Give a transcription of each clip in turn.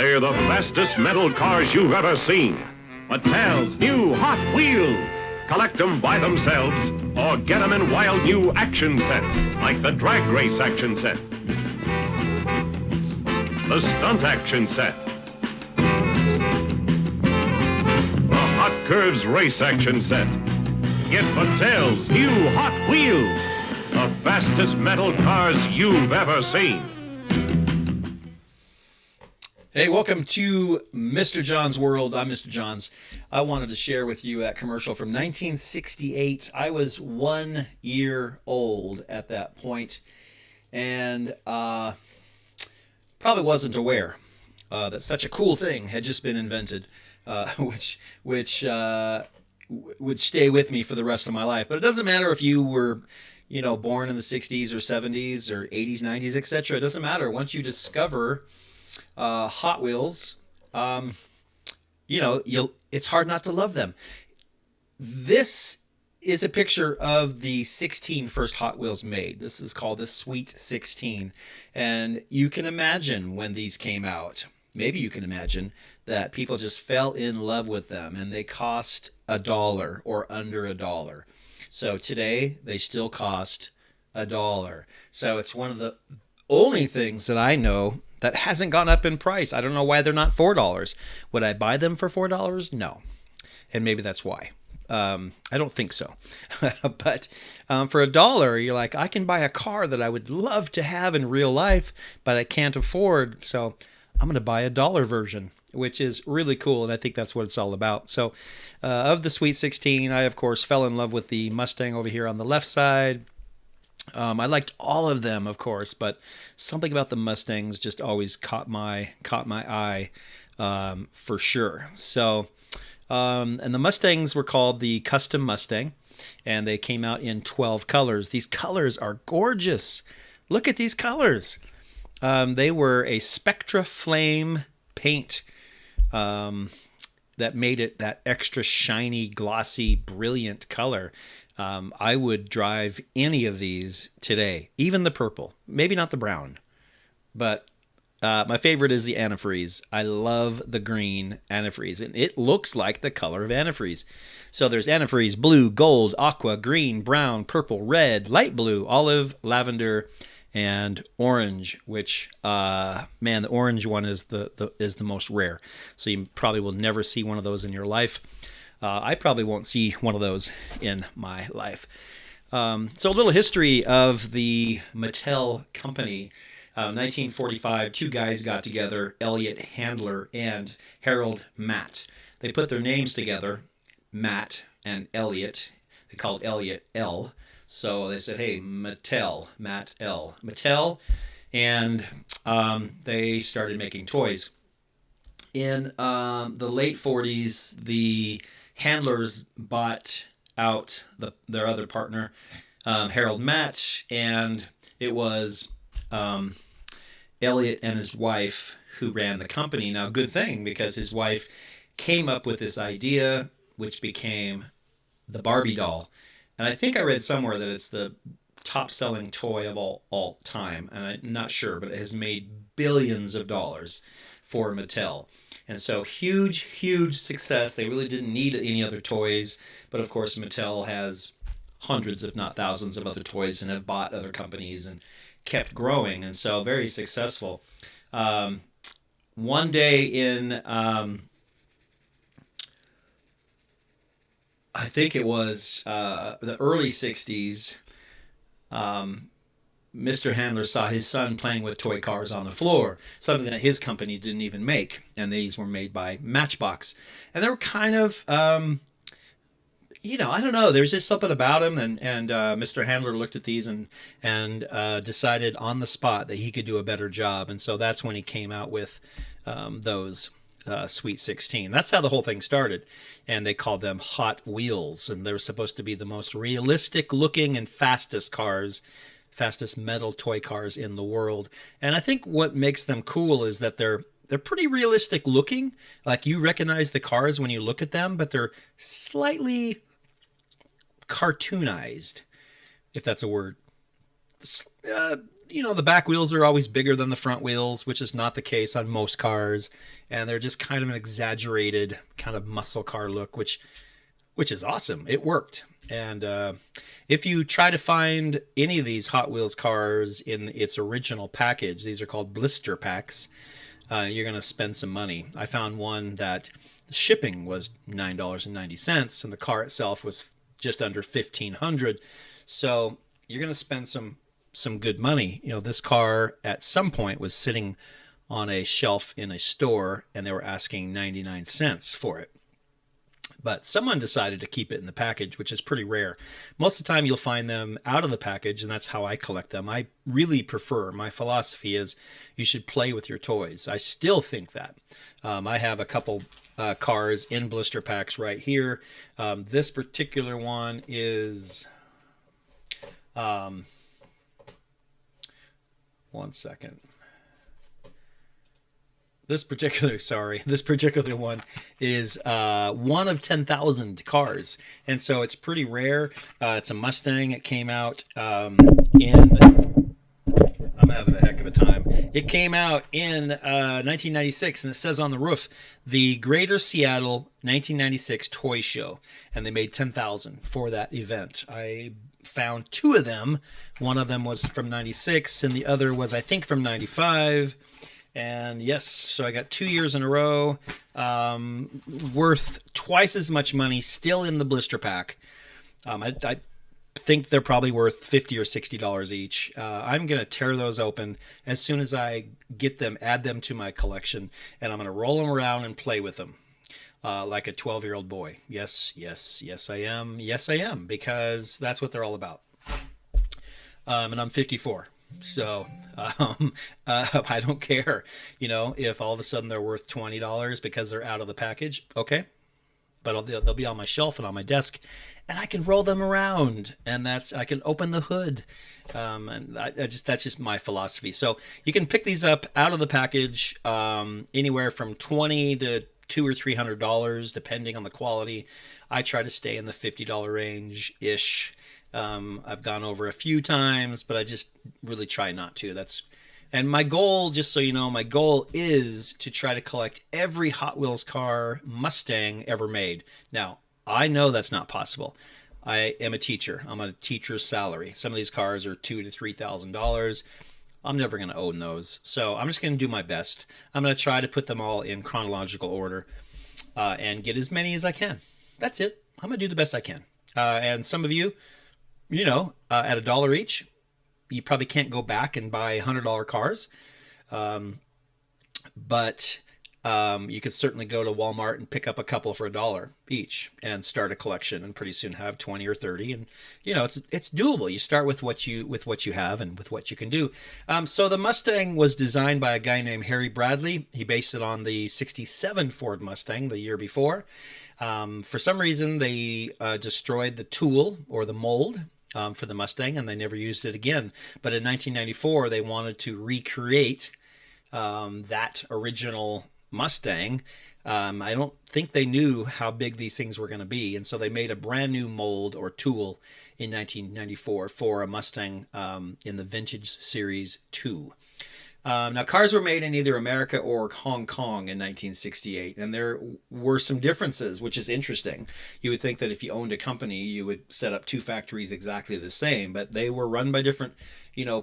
They're the fastest metal cars you've ever seen. Mattel's new Hot Wheels. Collect them by themselves or get them in wild new action sets, like the drag race action set, the stunt action set, the Hot Curves race action set. Get Mattel's new Hot Wheels, the fastest metal cars you've ever seen. Hey, welcome to Mr. John's World. I'm Mr. Johns. I wanted to share with you that commercial from 1968. I was 1 year old at that point, and probably wasn't aware that such a cool thing had just been invented, which would stay with me for the rest of my life. But it doesn't matter if you were, born in the 60s or 70s or 80s, 90s, etc. It doesn't matter. Once you discover Hot Wheels, it's hard not to love them. This is a picture of the 16 first Hot Wheels made. This is called the Sweet 16. And you can imagine when these came out, maybe you can imagine that people just fell in love with them, and they cost $1 or under $1. So today they still cost $1. So it's one of the only things that I know that hasn't gone up in price. I don't know why they're not $4. Would I buy them for $4? No. And maybe that's why. I don't think so. But for $1, you're like, I can buy a car that I would love to have in real life, but I can't afford. So I'm going to buy a $1 version, which is really cool. And I think that's what it's all about. So of the Sweet 16, I, of course, fell in love with the Mustang over here on the left side. I liked all of them, of course, but something about the Mustangs just always caught my eye, for sure. So, and the Mustangs were called the Custom Mustang, and they came out in 12 colors. These colors are gorgeous. Look at these colors. They were a Spectra Flame paint that made it that extra shiny, glossy, brilliant color. I would drive any of these today, even the purple, maybe not the brown, but my favorite is the antifreeze. I love the green antifreeze, and it looks like the color of antifreeze. So there's antifreeze, blue, gold, aqua, green, brown, purple, red, light blue, olive, lavender, and orange, which, the orange one is the most rare. So you probably will never see one of those in your life. I probably won't see one of those in my life. So a little history of the Mattel company. 1945, two guys got together, Elliot Handler and Harold Matt. They put their names together, Matt and Elliot. They called Elliot L. So they said, hey, Mattel, Matt L. Mattel. And they started making toys. In the late 40s, the Handlers bought out their other partner, Harold Matt, and it was Elliot and his wife who ran the company. Now, good thing, because his wife came up with this idea, which became the Barbie doll. And I think I read somewhere that it's the top-selling toy of all time, and I'm not sure, but it has made billions of dollars for Mattel. And so huge success. They really didn't need any other toys. But of course, Mattel has hundreds, if not thousands, of other toys and have bought other companies and kept growing. And so very successful. One day in, I think it was the early 60s, Mr. Handler saw his son playing with toy cars on the floor, something that his company didn't even make, and these were made by Matchbox. And they were kind of, I don't know, there's just something about them, and Mr. Handler looked at these and decided on the spot that he could do a better job, and so that's when he came out with those Sweet 16. That's how the whole thing started, and they called them Hot Wheels, and they were supposed to be the most realistic looking and fastest metal toy cars in the world. And I think what makes them cool is that they're pretty realistic looking. Like, you recognize the cars when you look at them, but they're slightly cartoonized, if that's a word. the back wheels are always bigger than the front wheels, which is not the case on most cars, and they're just kind of an exaggerated kind of muscle car look, which is awesome. It worked. And if you try to find any of these Hot Wheels cars in its original package, these are called blister packs, you're going to spend some money. I found one that the shipping was $9.90, and the car itself was just under $1,500. So you're going to spend some good money. This car at some point was sitting on a shelf in a store, and they were asking 99 cents for it. But someone decided to keep it in the package, which is pretty rare. Most of the time you'll find them out of the package, and that's how I collect them. I really prefer, my philosophy is you should play with your toys. I still think that. I have a couple cars in blister packs right here. This particular one is... one second. This particular one is one of 10,000 cars, and so it's pretty rare. It's a Mustang. It came out I'm having a heck of a time. It came out in 1996, and it says on the roof, the Greater Seattle 1996 Toy Show, and they made 10,000 for that event. I found two of them. One of them was from 96, and the other was, I think, from 95. And yes, so I got 2 years in a row, worth twice as much money, still in the blister pack. I think they're probably worth $50 or $60 each. I'm going to tear those open as soon as I get them, add them to my collection, and I'm going to roll them around and play with them like a 12-year-old boy. Yes, I am. Yes, I am, because that's what they're all about. And I'm 54. So I don't care, if all of a sudden they're worth $20 because they're out of the package. Okay, but they'll be on my shelf and on my desk, and I can roll them around, and I can open the hood, and that's just my philosophy. So you can pick these up out of the package, anywhere from $20 to $200 or $300, depending on the quality. I try to stay in the $50 range ish. I've gone over a few times, but I just really try not to. And my goal, just so you know, my goal is to try to collect every Hot Wheels car Mustang ever made. Now, I know that's not possible. I am a teacher. I'm on a teacher's salary. Some of these cars are $2,000 to $3,000. I'm never going to own those. So I'm just going to do my best. I'm going to try to put them all in chronological order and get as many as I can. That's it. I'm going to do the best I can. And some of you, at $1 each, you probably can't go back and buy $100 cars. But you could certainly go to Walmart and pick up a couple for $1 each and start a collection, and pretty soon have 20 or 30. And it's doable. You start with what you have and with what you can do. So the Mustang was designed by a guy named Harry Bradley. He based it on the '67 Ford Mustang the year before. For some reason, they destroyed the tool or the mold for the Mustang, and they never used it again. But in 1994, they wanted to recreate that original Mustang. I don't think they knew how big these things were going to be, and so they made a brand new mold or tool in 1994 for a Mustang in the Vintage Series 2. Now, cars were made in either America or Hong Kong in 1968, and there were some differences, which is interesting. You would think that if you owned a company, you would set up two factories exactly the same, but they were run by different,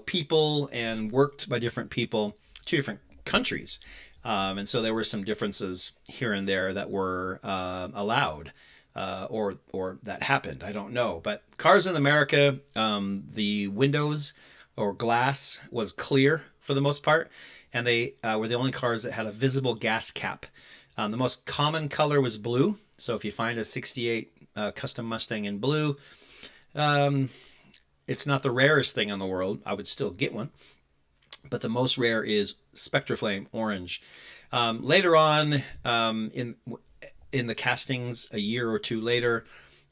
people and worked by different people, two different countries. And so there were some differences here and there that were allowed or that happened. I don't know. But cars in America, the windows or glass was clear for the most part, and they were the only cars that had a visible gas cap. The most common color was blue. So if you find a 68 custom Mustang in blue, it's not the rarest thing in the world. I would still get one. But the most rare is Spectraflame orange. Later on, in the castings, a year or two later,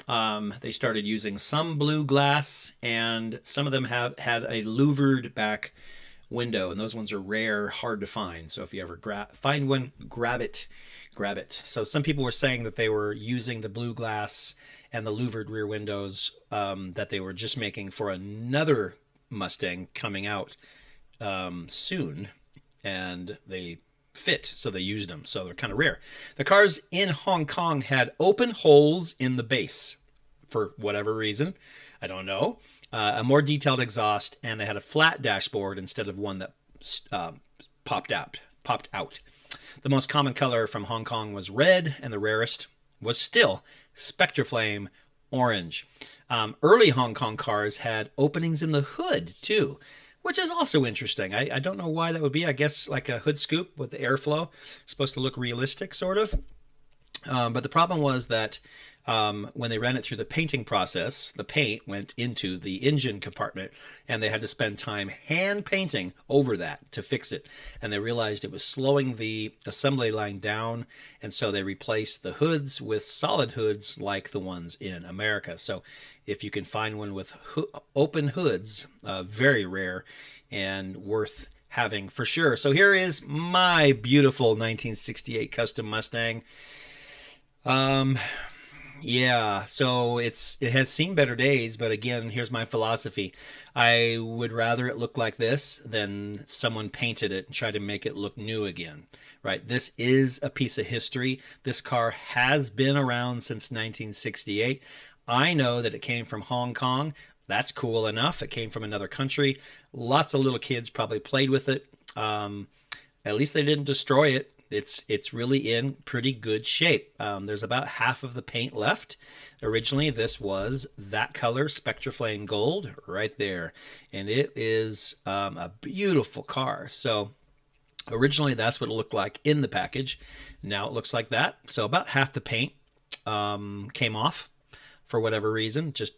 they started using some blue glass, and some of them had a louvered back window, and those ones are rare, hard to find. So if you ever find one, grab it. So some people were saying that they were using the blue glass and the louvered rear windows that they were just making for another Mustang coming out soon, and they fit, so they used them. So they're kind of rare. The cars in Hong Kong had open holes in the base for whatever reason. I don't know. A more detailed exhaust, and they had a flat dashboard instead of one that popped out. The most common color from Hong Kong was red, and the rarest was still Spectraflame orange. Early Hong Kong cars had openings in the hood too, which is also interesting. I don't know why that would be. I guess like a hood scoop with the airflow, supposed to look realistic, sort of. But the problem was that when they ran it through the painting process, the paint went into the engine compartment, and they had to spend time hand painting over that to fix it. And they realized it was slowing the assembly line down, and so they replaced the hoods with solid hoods like the ones in America. So if you can find one with open hoods, very rare and worth having for sure. So here is my beautiful 1968 custom Mustang. Yeah, so it has seen better days, but again, here's my philosophy. I would rather it look like this than someone painted it and tried to make it look new again, right? This is a piece of history. This car has been around since 1968. I know that it came from Hong Kong. That's cool enough. It came from another country. Lots of little kids probably played with it. At least they didn't destroy it. It's really in pretty good shape. There's about half of the paint left. Originally, this was that color, Spectraflame Gold, right there. And it is a beautiful car. So originally, that's what it looked like in the package. Now it looks like that. So about half the paint came off for whatever reason. Just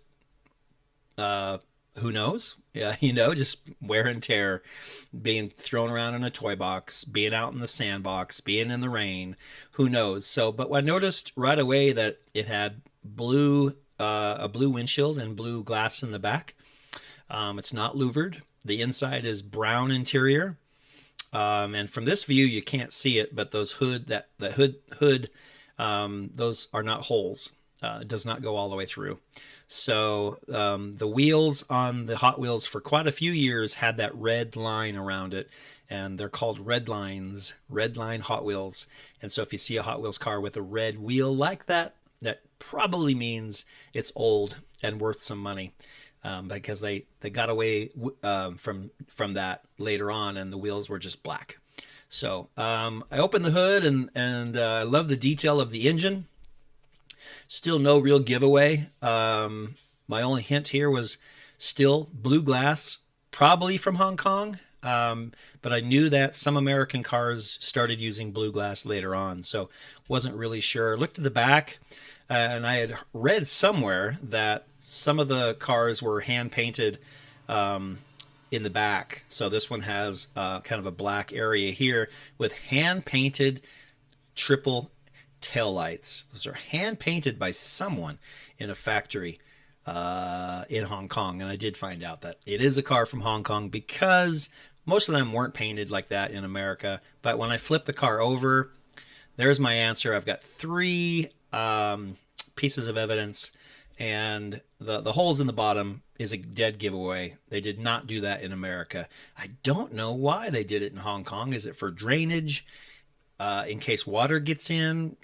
who knows? Yeah, just wear and tear, being thrown around in a toy box, being out in the sandbox, being in the rain, who knows? So, but I noticed right away that it had a blue windshield and blue glass in the back. It's not louvered. The inside is brown interior. And from this view, you can't see it, but those hood, those are not holes. It does not go all the way through. So the wheels on the Hot Wheels for quite a few years had that red line around it, and they're called red line Hot Wheels. And so if you see a Hot Wheels car with a red wheel like that, that probably means it's old and worth some money, because they got away from that later on, and the wheels were just black. So I opened the hood, and I love the detail of the engine. Still no real giveaway. My only hint here was still blue glass, probably from Hong Kong. But I knew that some American cars started using blue glass later on, so wasn't really sure. Looked at the back, and I had read somewhere that some of the cars were hand painted in the back. So this one has kind of a black area here with hand painted triple taillights. Those are hand painted by someone in a factory in Hong Kong, and I did find out that it is a car from Hong Kong because most of them weren't painted like that in America. But when I flip the car over, there's my answer. I've got 3 pieces of evidence, and the holes in the bottom is a dead giveaway. They did not do that in America. I don't know why they did it in Hong Kong. Is it for drainage? In case water gets in?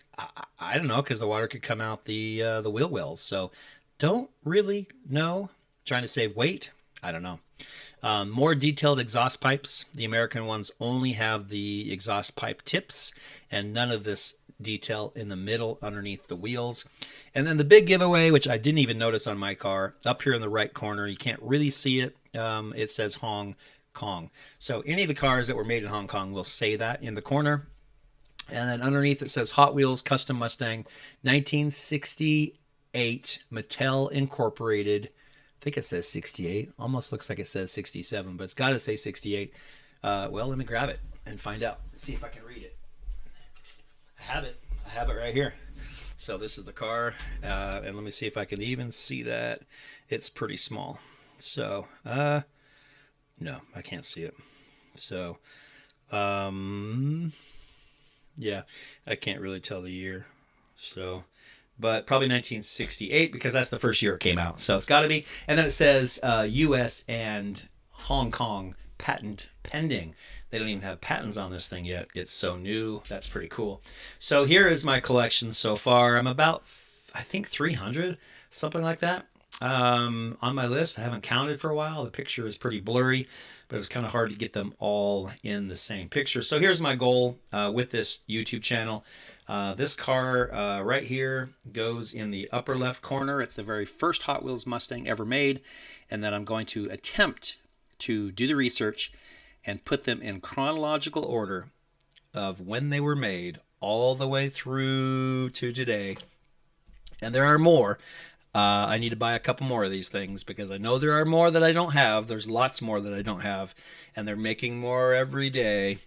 I don't know, because the water could come out the wheel wells. So don't really know. Trying to save weight? I don't know. More detailed exhaust pipes. The American ones only have the exhaust pipe tips and none of this detail in the middle underneath the wheels. And then the big giveaway, which I didn't even notice on my car, up here in the right corner, you can't really see it. It says Hong Kong. So any of the cars that were made in Hong Kong will say that in the corner. And then underneath it says Hot Wheels Custom Mustang 1968 Mattel Incorporated. I think it says 68. Almost looks like it says 67, but it's got to say 68. Well, let me grab it and find out. See if I can read it. I have it right here. So this is the car. And let me see if I can even see that. It's pretty small. So, no, I can't see it. So, yeah, I can't really tell the year. So, but probably 1968 because that's the first year it came out. So it's got to be. And then it says U.S. and Hong Kong patent pending. They don't even have patents on this thing yet. It's so new. That's pretty cool. So here is my collection so far. I'm about, I think, 300, something like that, on my list. I haven't counted for a while. The picture is pretty blurry, but it was kind of hard to get them all in the same picture. So here's my goal with this YouTube channel. This car right here goes in the upper left corner. It's the very first Hot Wheels Mustang ever made. And then I'm going to attempt to do the research and put them in chronological order of when they were made all the way through to today. And there are more. I need to buy a couple more of these things because I know there are more that I don't have. There's lots more that I don't have, and they're making more every day.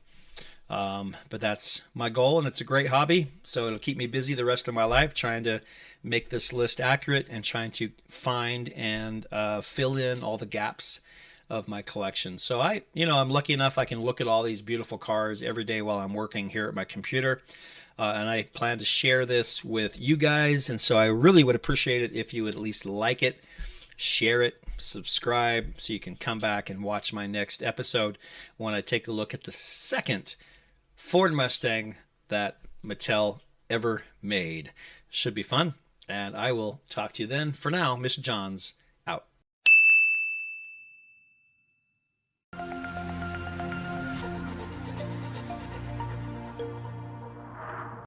But that's my goal, and it's a great hobby, so it'll keep me busy the rest of my life trying to make this list accurate and trying to find and fill in all the gaps of my collection. So I'm lucky enough I can look at all these beautiful cars every day while I'm working here at my computer. And I plan to share this with you guys, and so I really would appreciate it if you would at least like it, share it, subscribe, so you can come back and watch my next episode when I take a look at the second Ford Mustang that Mattel ever made. Should be fun, and I will talk to you then. For now, Mr. Johns